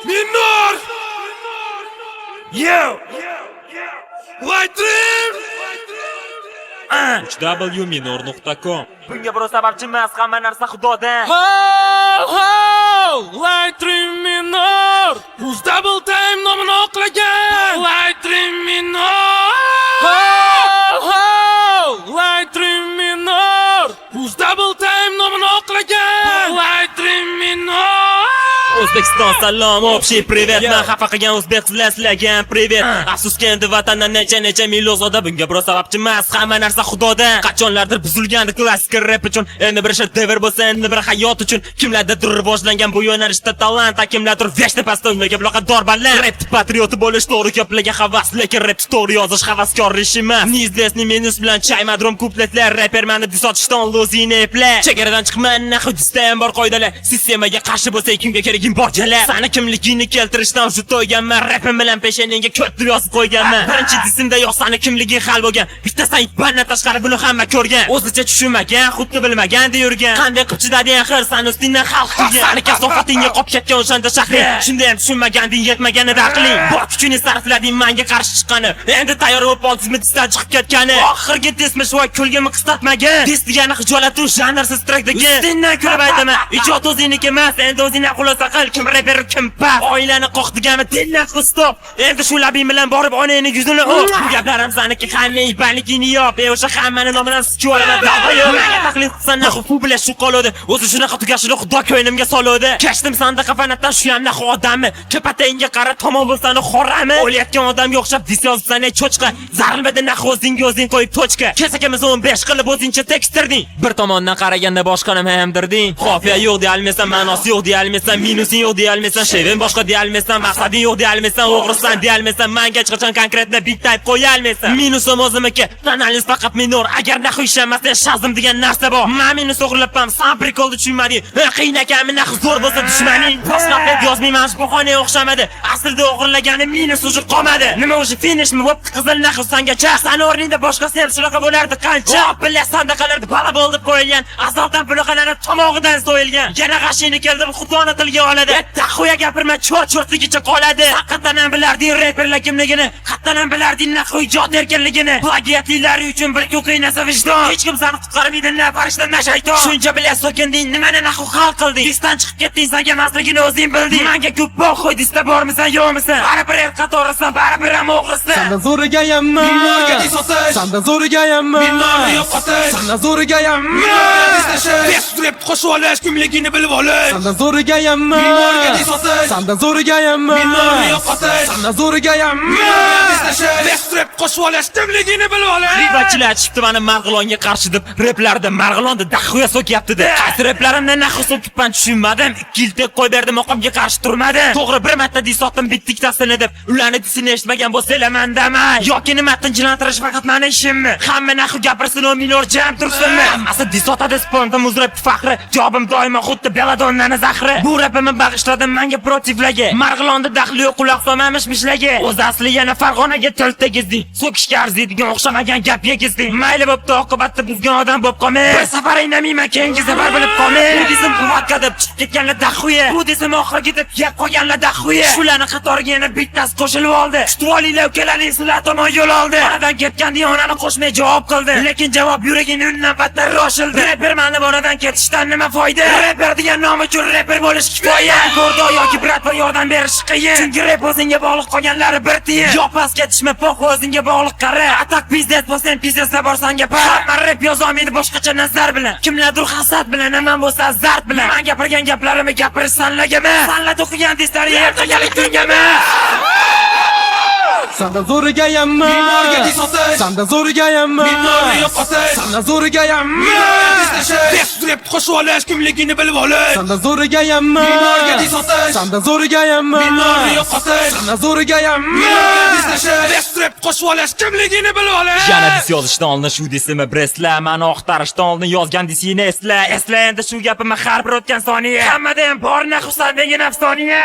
Minor! Yo! White Dream! wminor.com Bunga birov sababchi emas, hamma narsa Xudodan. White Dream Minor! Who's double time nomini oqlagan? White Dream Minor! White Dream Minor! Who's double time nomini oqlagan? White Dream Minor! O'zbekiston salom, общий привет. Men xafa qilgan o'zbek qizlar sizlarga привет. Afsuski endi vatandan necha mil uzoqda, bunga birov sababchi emas, hamma narsa Xudodan. Qachonlardir buzilgandi klassik rap uchun, endi bir devr bo'lsa, endi bir hayot uchun. Kimlardadir rivojlangan bu yo'nalishda talant, kimlardir veshda pastda o'ynagan bunaqa dorbanlar. Rap patrioti bo'lish to'g'ri gaplagan havas, lekin rap story yozish havaskor ish emas. Neizvestni minus bilan chaymadrom kupletlar, rapermani disotishdan lozini eplar. Chegaradan chiqman, nahudisdan bor qoidalar. Sistemaga qarshi bo'lsa, kimga kerak borjalar. Sani kimligingni keltirishdan shu to'yganman, rapim bilan peshaningga ko'tib yozib qo'yganman. Birinchi disimda yo'q sani kimliging hal bo'lgan. Bitta saytbandan tashqari buni hamma ko'rgan. O'zicha tushunmagan, xuddi bilmaganda yurgan. Qanday qilib chidading axir, san ustingdan xalq qilgan. Sani kasofatingga qop ketgan o'shanda shahri. Shunda ham tushunmaganding, yetmaganida aqling. Bor kuchini sarflading menga qarshi chiqqani. Endi tayyor bo'lib oldingizmi disdan chiqib ketgani. Oxirgi dismish voy kulgimni qistatmagan. Dis degani xijolatli janrsiz track degan. Ustingdan ko'rib aytaman. Ijod o'zingniki emas, endi o'zingni xulosa qil. Kim rapper, kim pap. Oilani qo'qdigani dinlab stop. Endi shu labing bilan borib onangni yuzini o'p. Bu gaplarim saniki qanday baligini yo'q. O'sha hammani nomidan sikib olaman. Menga taqlid qilsan naxu bilan shu qoladi. O'zi shunaqa tugashini Xudo ko'ynimga soladi. Kashdim sandaqa fanatdan shu ham naxu odammi? Kapatayinga qara tomon bo'lsani xorami? O'layotgan odamga o'xshab dis yozsan ey cho'chqa. Zarlmada naxu o'zing qo'yib tochka. Kesakamiz 15 qilib o'zingcha tekstirding. Bir tomondan qaraganda boshqani hamdirding. Xofiya yo'q deya olmaysan, ma'nosi yo'q deya olmaysan, minusi yo'q deya olmaysan, shevin boshqa deya olmaysan, maqsading yo'q deya olmaysan, o'g'risan deya olmaysan, menga hech qachon konkretni bit type qo'ya olmaysan. Minusim o'zimniki, analiz faqat minor. Agar naxu ishlamasdan shazm degan narsa bor. Men minus o'g'irlabman, san prikolni tushunmading. Qiyin ekanmi naxu zo'r bo'lsa dushmaning. Boshqa deb yozmayman, bu xonaya o'xshamadi. Aslida o'g'irlagani minus o'zi qolmadi. Nima o'zi finishmi bo'p qizil naxu sangacha. Sani o'rningda boshqa sen shunaqa bo'lardi qancha. Bilan sandaqalarda bala bo'lib qo'yilgan. Azobdan buloqalarni tomog'idan so'yilgan. Yana g'ashini keldim, Xudoni tilga oladi. Taxuya gapirma, cho'rtligicha qoladi. Haqiqatan ham bilarding rapperlar kimligini, haqiqatan ham bilarding naxu ijod erkinligini. Plagiatlari uchun bir huquqiy narsa vijdon. Hech kim seni qutqarmaydi, na farishta, na shayton. Shuncha bilan so'kinding, nimani naxu hal qilding? Disdan chiqib ketding, senga emasligini o'zing bilding. Menga ko'p bog' qo'y, disda bormisan, yo'qmisan? Baribir el qatorisan, baribir ham o'g'risan. Sandan zo'rigayammi? Minorga disotish. Sandan zo'rigayammi? Minorni yo'qotish. Sandan zo'rigayammi? Rap qo'shib olish, kimligini bilib olish. Sandan zo'rigayammi? Minorga disotish. Sandan zo'rigayammi? Minorni yo'qotish. Sandan zo'rigayammi? Rap qo'shib olish, kimligini bilib olish. Ribachilar chiqdi meni Marg'ilonga qarshi deb, raplarda Marg'ilonda daxuya so'kyapti deb. Qaysi raplarimdan naxu so'kibman tushunmadim. 2 yil tek qo'y berdim, oqimga qarshi turmadim. To'g'ri bir marta disotdim bittiktasini deb, ularni disini eshitmagan bo'lsanglar mandamay. Yoki nima tinchlantirish faqat meni ishimmi? Hamma naxu gapirsin, o minor jam tursinmi? Hammasi disotadi spontan muzrab faxri. Jobim doimo xuddi beladonlarning zahri. Bu rapimni bag'ishladim menga protivlarga. Marg'ilonda daxli yo'q, quloq solmamiş mishlaga. O'z asli yana Farg'onaga til tegizding. So'kishga arziydigan o'xshamagan gap yegizding. Mayli bo'pti, oqibatda buzgan odam bo'lib qolmay. Bir safar inamayman, keyingi safar bilib qolmay. Bu dizim quvvatga deb chiqib ketganlar daxuya. Bu dizim oxirgi deb yeb qo'yganlar daxuya. Shularning qatoriga yana bittasi qo'shilib oldi. Kutib olinglar, ukalaring sizlar tomon yo'l oldi. Onadan ketgan diyonani qo'shmay javob qildi. Lekin javob yuragini undan battar roshildi. Rapper meni onadan ketishdan nima foyda? Rapper degan nom uchun rapper bo'lish kifoya. Ko'rdo yoki brat bir yordam berish qiyin. Chunki rap o'zingga bog'liq qolganlari bir tiyin. Yo'q pas ketishma, poq o'zingga bog'liq qara. Atak biznes bo'lsan, biznesda borsan gapar. Hamma rap yozolmaydi boshqacha nazar bilan. Kimlardir hasad bilan, nima bo'lsa zard bilan. Men gapirgan gaplarimni gapirish sanlagami? Sanlab o'qigan dislar ertagalik tungami? Sandan zo'rigayammi? Minorga disotish. Sandan zo'rigayammi? Minorni yo'qotish. Sandan zo'rigayammi? Rap qo'shib olish, kimligini bilib olish. Sandan zo'rigayammi? Minorga disotish. Sandan zo'rigayammi? Minorni yo'qotish. Sandan zo'rigayammi? Rap qo'shib olish, kimligini bilib olish. Yana dis yozishdan oldin shu disimi Bresla, meni oqtarishdan oldin yozgan disini esla. Esla endi shu gapimni har bir o'tgan soniya. Hammadan bor naxu sandagan afsoniya.